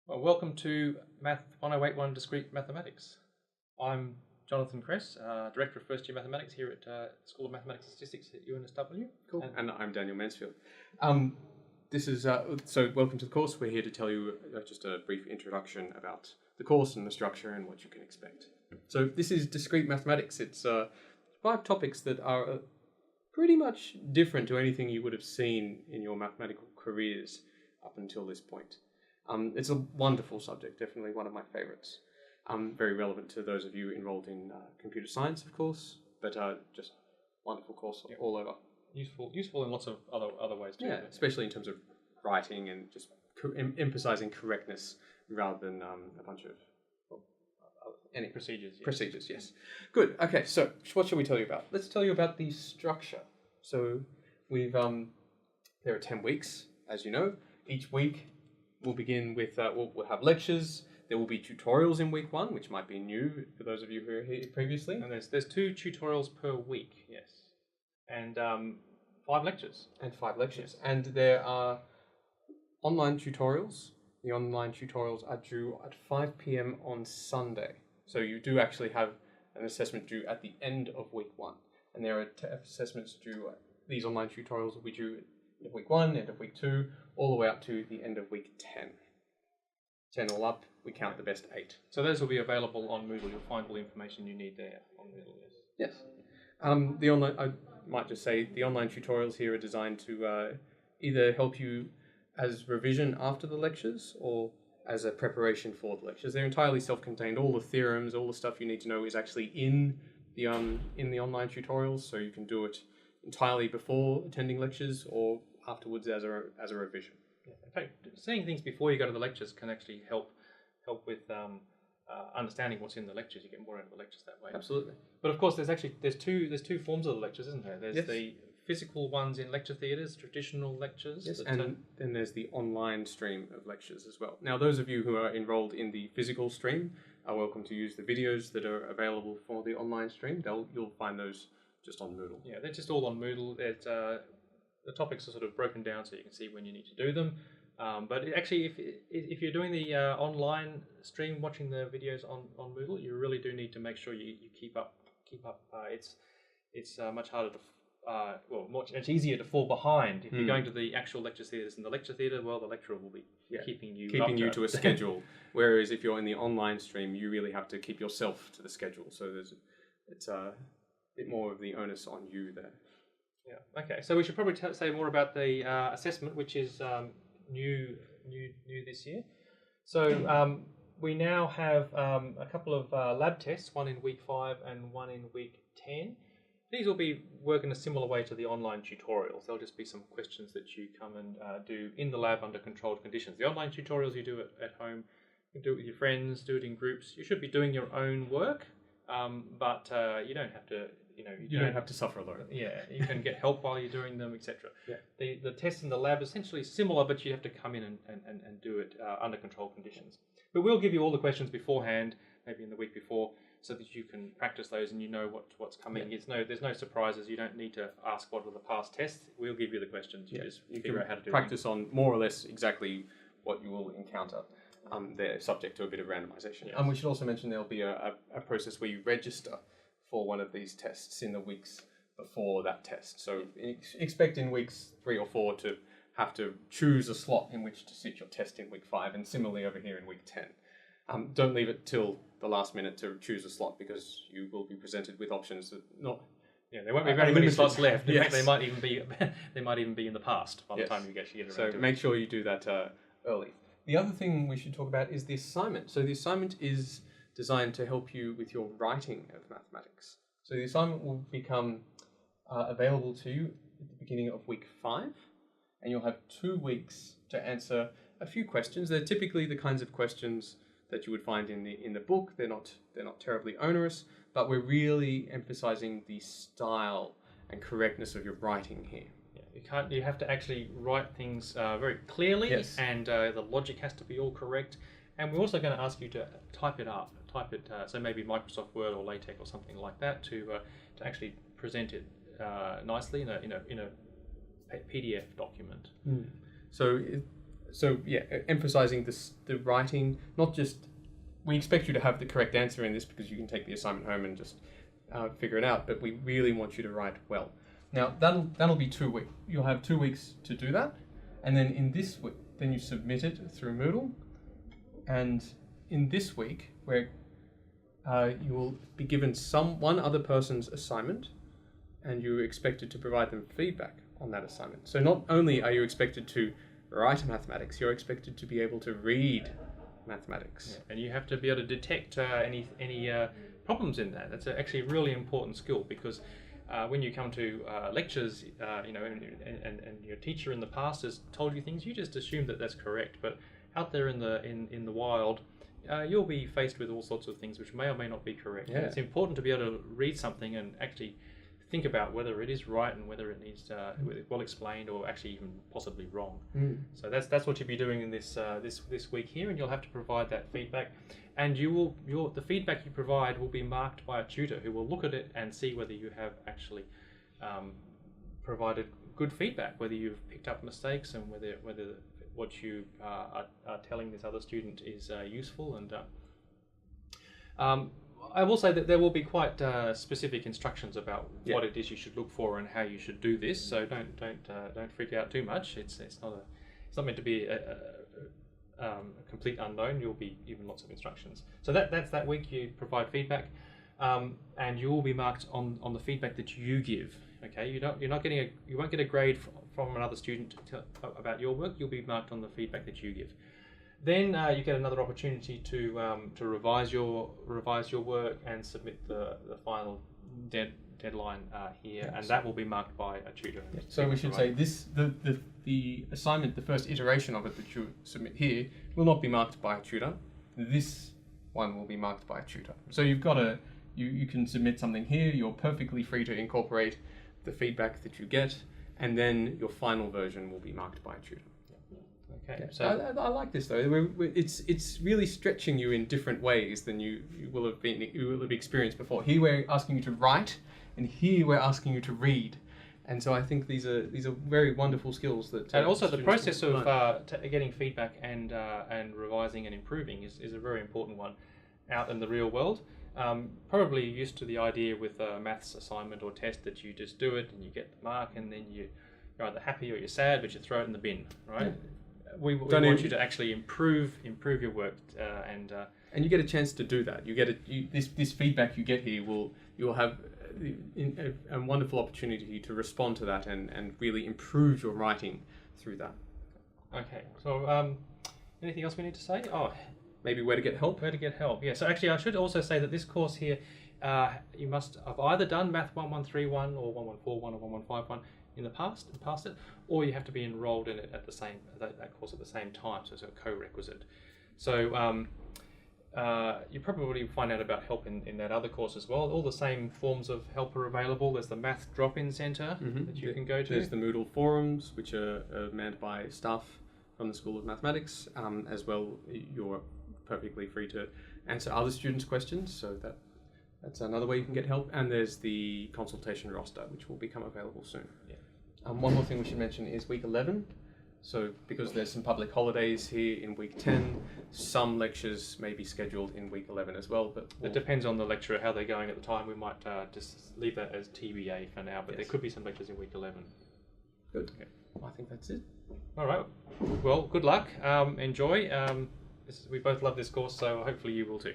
Well, welcome to MATH1081 Discrete Mathematics. I'm Jonathan Kress, Director of First Year Mathematics here at School of Mathematics and Statistics at UNSW. Cool. And I'm Daniel Mansfield. This is so welcome to the course. We're here to tell you just a brief introduction about the course and the structure and what you can expect. So this is discrete mathematics. It's 5 topics that are pretty much different to anything you would have seen in your mathematical careers up until this point. It's a wonderful subject, definitely one of my favorites. Very relevant to those of you enrolled in computer science, of course, but just wonderful course all over. Useful in lots of other ways too. Yeah, especially in terms of writing and just emphasizing correctness rather than a bunch of any procedures. Procedures, yes. Good. Okay, so what shall we tell you about? Let's tell you about the structure. So we've there are 10 weeks, as you know. Each week we'll begin with we'll have lectures. There will be tutorials in week 1, which might be new for those of you who were here previously. And there's 2 tutorials per week, yes, and 5 lectures. And 5 lectures. Yes. And there are online tutorials. The online tutorials are due at 5 p.m. on Sunday. So you do actually have an assessment due at the end of week 1. And there are assessments due, these online tutorials will be due end of week 1, end of week 2, all the way up to the end of week 10. 10 all up, we count the best 8. So those will be available on Moodle. You'll find all the information you need there on Moodle, yes. Yes. The online, I might just say, the online tutorials here are designed to either help you as revision after the lectures or as a preparation for the lectures. They're entirely self-contained. All the theorems, all the stuff you need to know is actually in the online tutorials, so you can do it entirely before attending lectures or afterwards as a revision. Yeah. In fact, seeing things before you go to the lectures can actually help with understanding what's in the lectures. You get more out of the lectures that way. Absolutely. But of course, there's two forms of the lectures, isn't there? There's the physical ones in lecture theatres, traditional lectures. Yes, and then there's the online stream of lectures as well. Now, those of you who are enrolled in the physical stream are welcome to use the videos that are available for the online stream. You'll find those just on Moodle. Yeah, they're just all on Moodle. The topics are sort of broken down so you can see when you need to do them. But actually, if you're doing the online stream, watching the videos on Moodle, you really do need to make sure you keep up. It's much harder to it's easier to fall behind if you're going to the actual lecture theatres. In the lecture theatre, well, the lecturer will be keeping you to a schedule. Whereas if you're in the online stream, you really have to keep yourself to the schedule. So it's a bit more of the onus on you there. Yeah. Okay. So we should probably say more about the assessment, which is new this year. So we now have a couple of lab tests, one in week 5 and one in week 10. These will be work in a similar way to the online tutorials. There'll just be some questions that you come and do in the lab under controlled conditions. The online tutorials you do at home, you can do it with your friends, do it in groups. You should be doing your own work, but you don't have to. You don't have to suffer alone. Yeah, you can get help while you're doing them, etc. Yeah. The tests in the lab are essentially similar, but you have to come in and do it under controlled conditions. But we'll give you all the questions beforehand, maybe in the week before, so that you can practice those and you know what's coming. Yeah. There's no surprises. You don't need to ask what were the past tests. We'll give you the questions. You just figure out how to do it. Practice on more or less exactly what you will encounter. They're subject to a bit of randomization. Yes. We should also mention there'll be a process where you register for one of these tests in the weeks before that test. So expect in weeks 3 or 4 to have to choose a slot in which to sit your test in week 5, and similarly over here in week 10. Don't leave it till the last minute to choose a slot, because you will be presented with options that there won't be very many slots left. In yes. fact, they might even be in the past by the time you actually get around to it. So make sure you do that early. The other thing we should talk about is the assignment. So the assignment is designed to help you with your writing of mathematics. So the assignment will become available to you at the beginning of week 5, and you'll have 2 weeks to answer a few questions. They're typically the kinds of questions that you would find in the book. They're not terribly onerous, but we're really emphasizing the style and correctness of your writing here. Yeah, you have to actually write things very clearly, yes. And the logic has to be all correct. And we're also going to ask you to type it up. So maybe Microsoft Word or LaTeX or something like that to actually present it nicely in a PDF document. So so yeah, emphasizing the writing, not just, we expect you to have the correct answer in this because you can take the assignment home and just figure it out, but we really want you to write well. Now, that'll be 2 weeks. You'll have 2 weeks to do that, and then in this week, then you submit it through Moodle, and in this week, where you will be given one other person's assignment, and you're expected to provide them feedback on that assignment. So not only are you expected to write mathematics, you're expected to be able to read mathematics. Yeah, and you have to be able to detect any problems in that. That's actually a really important skill, because when you come to lectures, and your teacher in the past has told you things, you just assume that that's correct. But out there in the wild, you'll be faced with all sorts of things which may or may not be correct. Yeah. And it's important to be able to read something and actually think about whether it is right and whether it needs well explained or actually even possibly wrong. So that's what you'll be doing in this week here, and you'll have to provide that feedback. And the feedback you provide will be marked by a tutor who will look at it and see whether you have actually provided good feedback, whether you've picked up mistakes, and whether what you are telling this other student is useful. And I will say that there will be quite specific instructions about what it is you should look for and how you should do this. So don't freak out too much. It's not meant to be a complete unknown. You'll be given lots of instructions. So that's that week. You provide feedback, and you will be marked on the feedback that you give. Okay, you won't get a grade from another student about your work. You'll be marked on the feedback that you give. Then you get another opportunity to revise your work and submit the final deadline here, and that will be marked by a tutor. Yeah. So we should say the assignment, the first iteration of it that you submit here, will not be marked by a tutor. This one will be marked by a tutor. So you've got you can submit something here. You're perfectly free to incorporate the feedback that you get, and then your final version will be marked by a tutor. Okay, Yeah. so I like this though. It's really stretching you in different ways than you will have experienced before. Here we're asking you to write, and here we're asking you to read, and so I think these are very wonderful skills that. And also the process of getting feedback and revising and improving is a very important one out in the real world. Probably used to the idea with a maths assignment or test that you just do it and you get the mark, and then you're either happy or you're sad, but you throw it in the bin, right? Yeah. We want you to actually improve your work, and you get a chance to do that. You get this feedback you get here you'll have a wonderful opportunity to respond to that and really improve your writing through that. Okay, so anything else we need to say? Oh, maybe where to get help. Where to get help? Yeah. So actually, I should also say that this course here, you must have either done MATH1081 or 1141 or 1151 in the past and passed it, or you have to be enrolled in it at that course at the same time. So it's a co-requisite. So you probably find out about help in that other course as well. All the same forms of help are available. There's the Math Drop-In Centre that you can go to. There's the Moodle forums, which are manned by staff from the School of Mathematics. As well, you're perfectly free to answer other students' questions. So that's another way you can get help. And there's the consultation roster, which will become available soon. Yeah. One more thing we should mention is week 11. So because there's some public holidays here in week 10, some lectures may be scheduled in week 11 as well. But it depends on the lecturer, how they're going at the time. We might just leave that as TBA for now, but there could be some lectures in week 11. Good. Okay. I think that's it. All right. Well, good luck. Enjoy. We both love this course, so hopefully you will too.